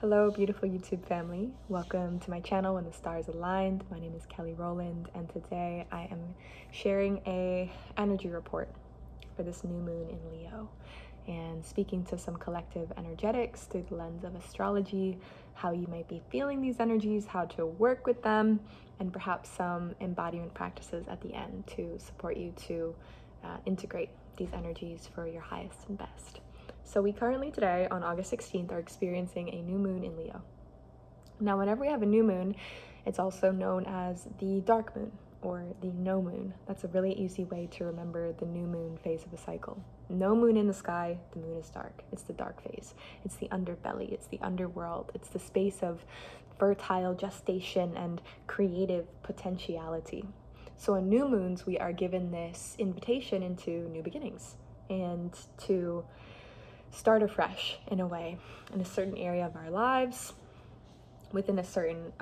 Hello, beautiful YouTube family. Welcome to my channel When the Stars Aligned. My name is Kelly Rowland, and today I am sharing a energy report for this new moon in Leo and speaking to some collective energetics through the lens of astrology, how you might be feeling these energies, how to work with them, and perhaps some embodiment practices at the end to support you to integrate these energies for your highest and best. So we currently today, on August 16th, are experiencing a new moon in Leo. Now, whenever we have a new moon, it's also known as the dark moon or the no moon. That's a really easy way to remember the new moon phase of a cycle. No moon in the sky, the moon is dark. It's the dark phase. It's the underbelly. It's the underworld. It's the space of fertile gestation and creative potentiality. So on new moons, we are given this invitation into new beginnings and to start afresh in a way, in a certain area of our lives, within a certain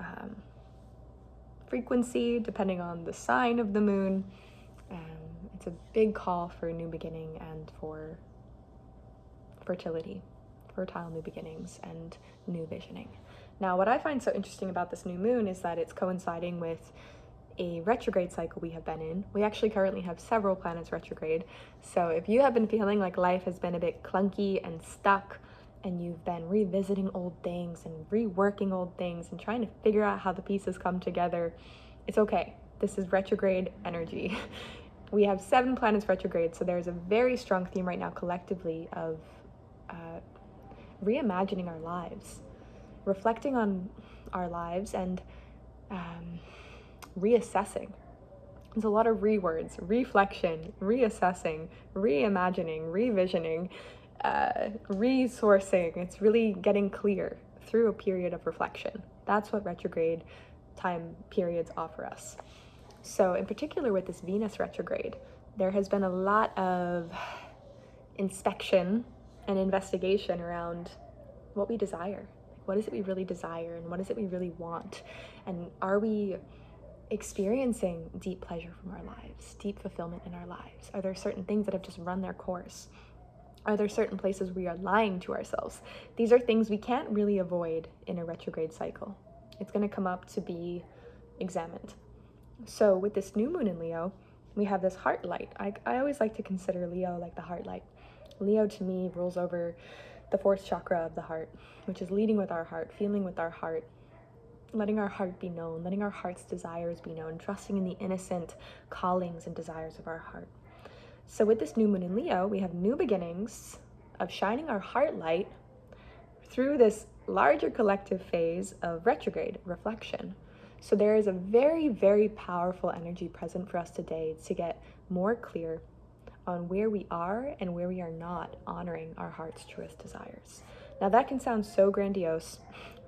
frequency, depending on the sign of the moon. It's a big call for a new beginning and for fertility, fertile new beginnings and new visioning. Now, what I find so interesting about this new moon is that it's coinciding with a retrograde cycle we have been in. We actually currently have several planets retrograde. So if you have been feeling like life has been a bit clunky and stuck, and you've been revisiting old things and reworking old things and trying to figure out how the pieces come together, it's okay. This is retrograde energy. We have 7 planets retrograde, so there's a very strong theme right now collectively of reimagining our lives, reflecting on our lives, and reassessing. There's a lot of rewords: reflection, reassessing, reimagining, revisioning, resourcing. It's really getting clear through a period of reflection. That's what retrograde time periods offer us. So in particular with this Venus retrograde, there has been a lot of inspection and investigation around what we desire. What is it we really desire, and what is it we really want? And are we experiencing deep pleasure from our lives, deep fulfillment in our lives? Are there certain things that have just run their course? Are there certain places we are lying to ourselves? These are things we can't really avoid in a retrograde cycle. It's going to come up to be examined. So with this new moon in Leo, we have this heart light. I always like to consider Leo like the heart light. Leo to me rules over the 4th chakra of the heart, which is leading with our heart, feeling with our heart, letting our heart be known, letting our heart's desires be known, trusting in the innocent callings and desires of our heart. So with this new moon in Leo, we have new beginnings of shining our heart light through this larger collective phase of retrograde reflection. So there is a very, very powerful energy present for us today to get more clear on where we are and where we are not honoring our heart's truest desires. Now that can sound so grandiose,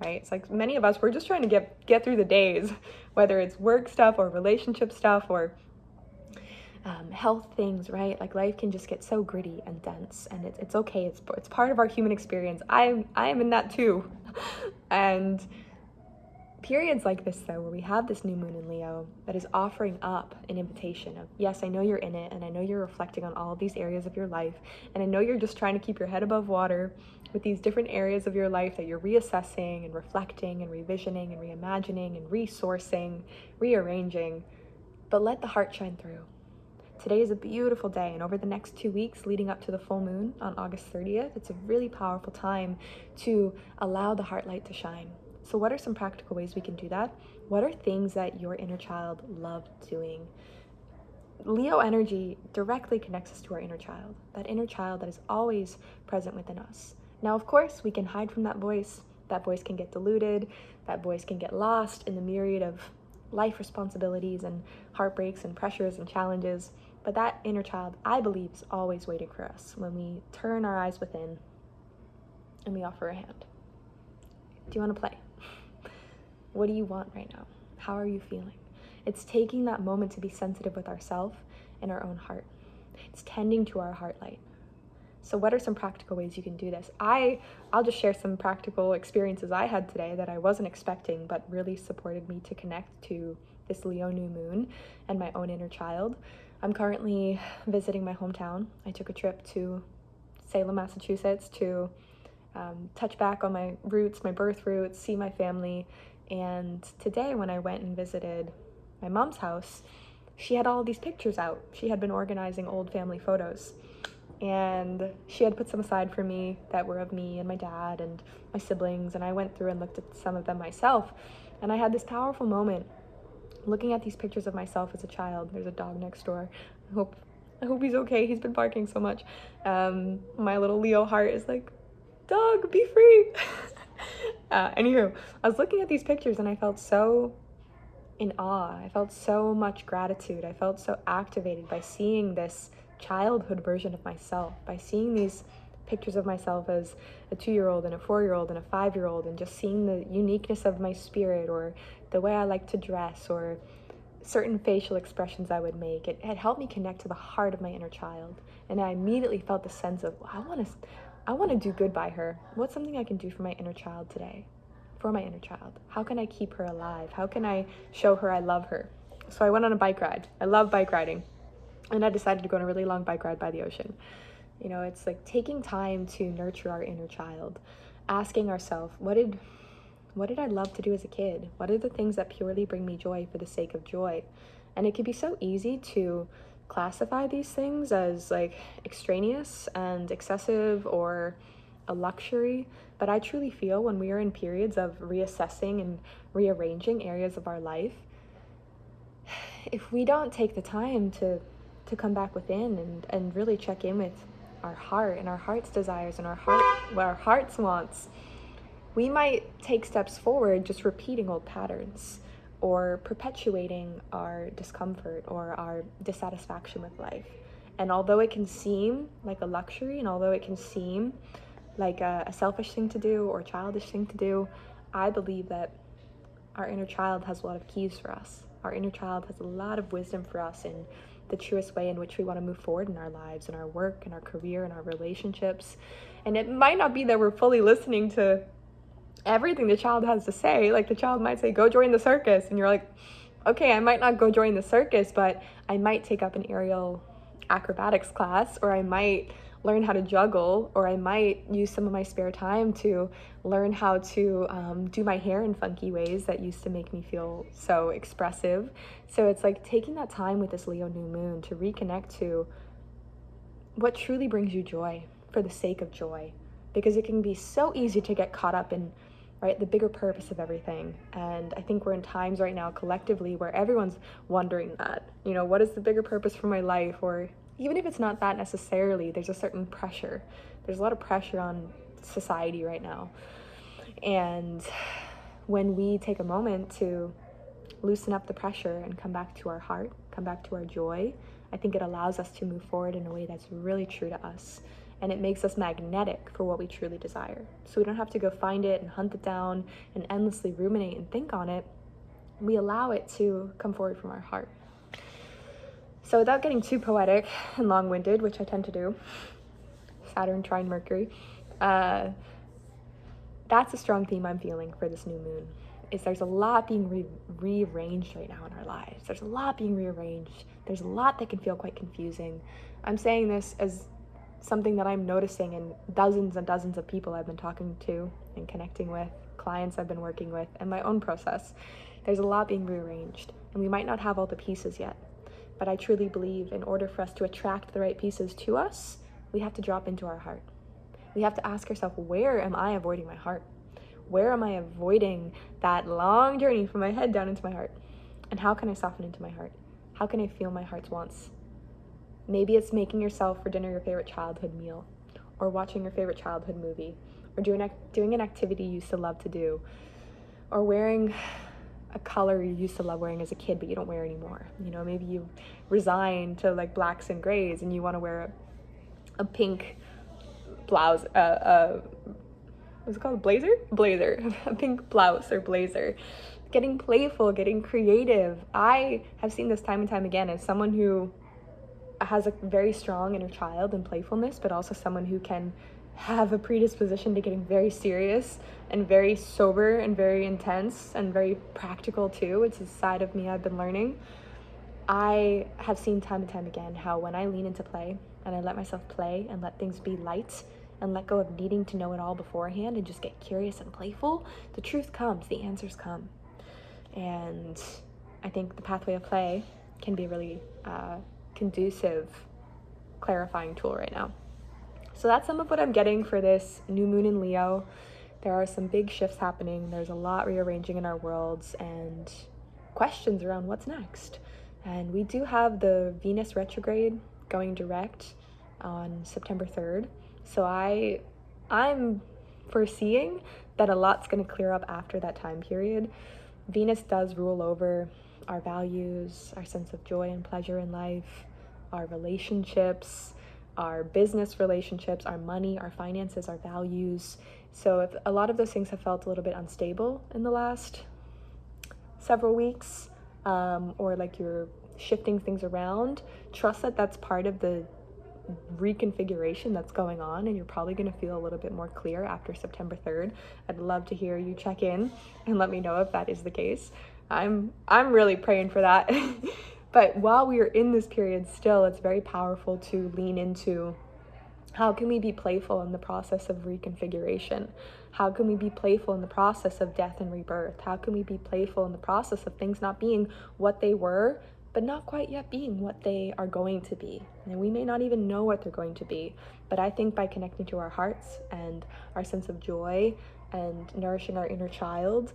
right? It's like many of us, we're just trying to get through the days, whether it's work stuff or relationship stuff or health things, right? Like life can just get so gritty and dense, and it's okay. It's part of our human experience. I am in that too. And periods like this, though, where we have this new moon in Leo that is offering up an invitation of, yes, I know you're in it, and I know you're reflecting on all of these areas of your life, and I know you're just trying to keep your head above water with these different areas of your life that you're reassessing and reflecting and revisioning and reimagining and resourcing, rearranging, but let the heart shine through. Today is a beautiful day, and over the next 2 weeks leading up to the full moon on August 30th, it's a really powerful time to allow the heart light to shine. So what are some practical ways we can do that? What are things that your inner child loved doing? Leo energy directly connects us to our inner child, that inner child that is always present within us. Now, of course, we can hide from that voice. That voice can get diluted. That voice can get lost in the myriad of life responsibilities and heartbreaks and pressures and challenges. But that inner child, I believe, is always waiting for us when we turn our eyes within and we offer a hand. Do you want to play? What do you want right now? How are you feeling? It's taking that moment to be sensitive with ourselves and our own heart. It's tending to our heart light. So what are some practical ways you can do this? I'll just share some practical experiences I had today that I wasn't expecting, but really supported me to connect to this Leo new moon and my own inner child. I'm currently visiting my hometown. I took a trip to Salem, Massachusetts to touch back on my roots, my birth roots, see my family. And today when I went and visited my mom's house, she had all these pictures out. She had been organizing old family photos, and she had put some aside for me that were of me and my dad and my siblings, and I went through and looked at some of them myself, and I had this powerful moment looking at these pictures of myself as a child. There's a dog next door. I hope he's okay. He's been barking so much. My little Leo heart is like, dog, be free. Anywho, I was looking at these pictures and I felt so in awe. I felt so much gratitude. I felt so activated by seeing this childhood version of myself, by seeing these pictures of myself as a 2-year-old and a 4-year-old and a 5-year-old, and just seeing the uniqueness of my spirit, or the way I like to dress, or certain facial expressions I would make. It had helped me connect to the heart of my inner child, and I immediately felt the sense of, I want to do good by her. What's something I can do for my inner child today? For my inner child. How can I keep her alive? How can I show her I love her? So I went on a bike ride. I love bike riding. And I decided to go on a really long bike ride by the ocean. You know, it's like taking time to nurture our inner child, asking ourselves, what did I love to do as a kid? What are the things that purely bring me joy for the sake of joy? And it can be so easy to classify these things as like extraneous and excessive or a luxury, but I truly feel when we are in periods of reassessing and rearranging areas of our life, if we don't take the time to come back within and really check in with our heart and our heart's desires and what our heart's wants, we might take steps forward just repeating old patterns or perpetuating our discomfort or our dissatisfaction with life. And although it can seem like a luxury, and although it can seem like a selfish thing to do or childish thing to do, I believe that our inner child has a lot of keys for us. Our inner child has a lot of wisdom for us in the truest way in which we want to move forward in our lives, in our work, in our career, in our relationships. And it might not be that we're fully listening to everything the child has to say. Like, the child might say, go join the circus, and you're like, okay, I might not go join the circus, but I might take up an aerial acrobatics class, or I might learn how to juggle, or I might use some of my spare time to learn how to do my hair in funky ways that used to make me feel so expressive. So it's like taking that time with this Leo new moon to reconnect to what truly brings you joy for the sake of joy, because it can be so easy to get caught up in the bigger purpose of everything. And I think we're in times right now collectively where everyone's wondering that, what is the bigger purpose for my life? Or even if it's not that necessarily, there's a certain pressure. There's a lot of pressure on society right now. And when we take a moment to loosen up the pressure and come back to our heart, come back to our joy, I think it allows us to move forward in a way that's really true to us. And it makes us magnetic for what we truly desire. So we don't have to go find it and hunt it down and endlessly ruminate and think on it. We allow it to come forward from our heart. So without getting too poetic and long-winded, which I tend to do, Saturn trine Mercury, that's a strong theme I'm feeling for this new moon. Is there's a lot being rearranged right now in our lives. There's a lot being rearranged. There's a lot that can feel quite confusing. I'm saying this as something that I'm noticing in dozens and dozens of people I've been talking to and connecting with, clients I've been working with, and my own process. There's a lot being rearranged, and we might not have all the pieces yet. But I truly believe in order for us to attract the right pieces to us, we have to drop into our heart. We have to ask ourselves, where am I avoiding my heart? Where am I avoiding that long journey from my head down into my heart? And how can I soften into my heart? How can I feel my heart's wants? Maybe it's making yourself for dinner your favorite childhood meal, or watching your favorite childhood movie, or doing an activity you used to love to do, or wearing a color you used to love wearing as a kid but you don't wear anymore. Maybe you resigned to like blacks and grays and you want to wear a pink blouse, what's it called, blazer, a pink blouse or blazer. Getting playful, getting creative. I have seen this time and time again as someone who has a very strong inner child and playfulness, but also someone who can have a predisposition to getting very serious and very sober and very intense and very practical too. It's a side of me I've been learning. I have seen time and time again how when I lean into play and I let myself play and let things be light and let go of needing to know it all beforehand and just get curious and playful, the truth comes, the answers come. And I think the pathway of play can be a really conducive, clarifying tool right now. So that's some of what I'm getting for this new moon in Leo. There are some big shifts happening. There's a lot rearranging in our worlds and questions around what's next. And we do have the Venus retrograde going direct on September 3rd. So I'm foreseeing that a lot's going to clear up after that time period. Venus does rule over our values, our sense of joy and pleasure in life, our relationships, our business relationships, our money, our finances, our values. So if a lot of those things have felt a little bit unstable in the last several weeks, or like you're shifting things around, trust that that's part of the reconfiguration that's going on, and you're probably going to feel a little bit more clear after September 3rd. I'd love to hear you check in and let me know if that is the case. I'm really praying for that. But while we are in this period still, it's very powerful to lean into how can we be playful in the process of reconfiguration? How can we be playful in the process of death and rebirth? How can we be playful in the process of things not being what they were, but not quite yet being what they are going to be? And we may not even know what they're going to be, but I think by connecting to our hearts and our sense of joy and nourishing our inner child,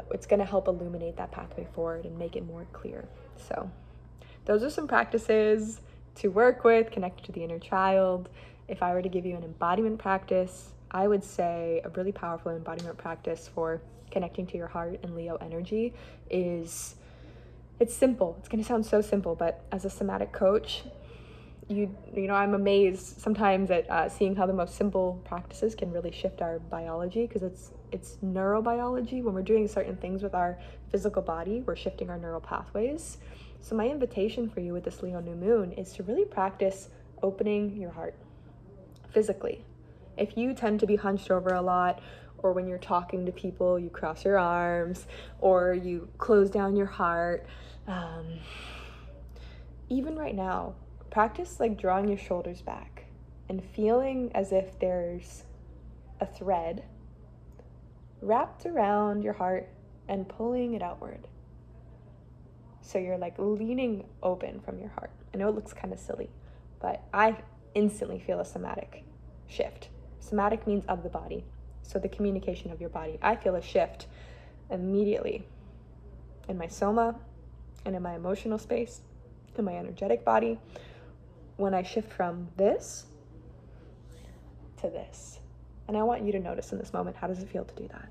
it's going to help illuminate that pathway forward and make it more clear. So those are some practices to work with, connected to the inner child. If I were to give you an embodiment practice, I would say a really powerful embodiment practice for connecting to your heart and Leo energy is, it's simple. It's going to sound so simple, but as a somatic coach, you know, I'm amazed sometimes at seeing how the most simple practices can really shift our biology, because it's neurobiology. When we're doing certain things with our physical body, we're shifting our neural pathways. So my invitation for you with this Leo new moon is to really practice opening your heart physically. If you tend to be hunched over a lot, or when you're talking to people, you cross your arms, or you close down your heart, even right now, practice like drawing your shoulders back and feeling as if there's a thread wrapped around your heart and pulling it outward. So you're like leaning open from your heart. I know it looks kind of silly, but I instantly feel a somatic shift. Somatic means of the body, so the communication of your body. I feel a shift immediately in my soma and in my emotional space, in my energetic body, when I shift from this to this. And I want you to notice in this moment, how does it feel to do that?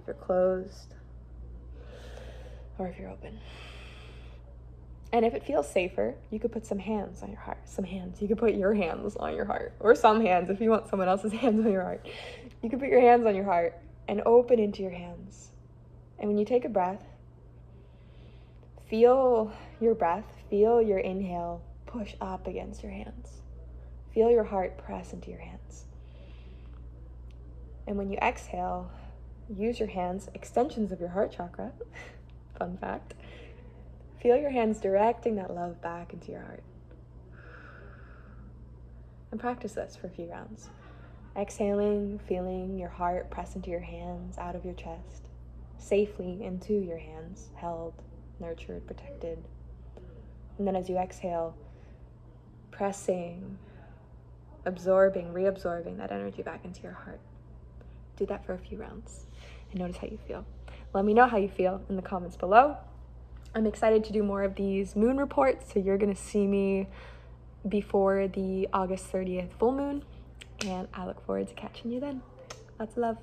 If you're closed or if you're open. And if it feels safer, you could put some hands on your heart. Some hands. You could put your hands on your heart. Or some hands if you want someone else's hands on your heart. You could put your hands on your heart and open into your hands. And when you take a breath, feel your breath, feel your inhale push up against your hands. Feel your heart press into your hands. And when you exhale, use your hands, extensions of your heart chakra. Fun fact. Feel your hands directing that love back into your heart. And practice this for a few rounds. Exhaling, feeling your heart press into your hands, out of your chest, safely into your hands, held, nurtured, protected. And then as you exhale, pressing, absorbing, reabsorbing that energy back into your heart. Do that for a few rounds and notice how you feel. Let me know how you feel in the comments below. I'm excited to do more of these moon reports, so you're going to see me before the August 30th full moon, and I look forward to catching you then. Lots of love.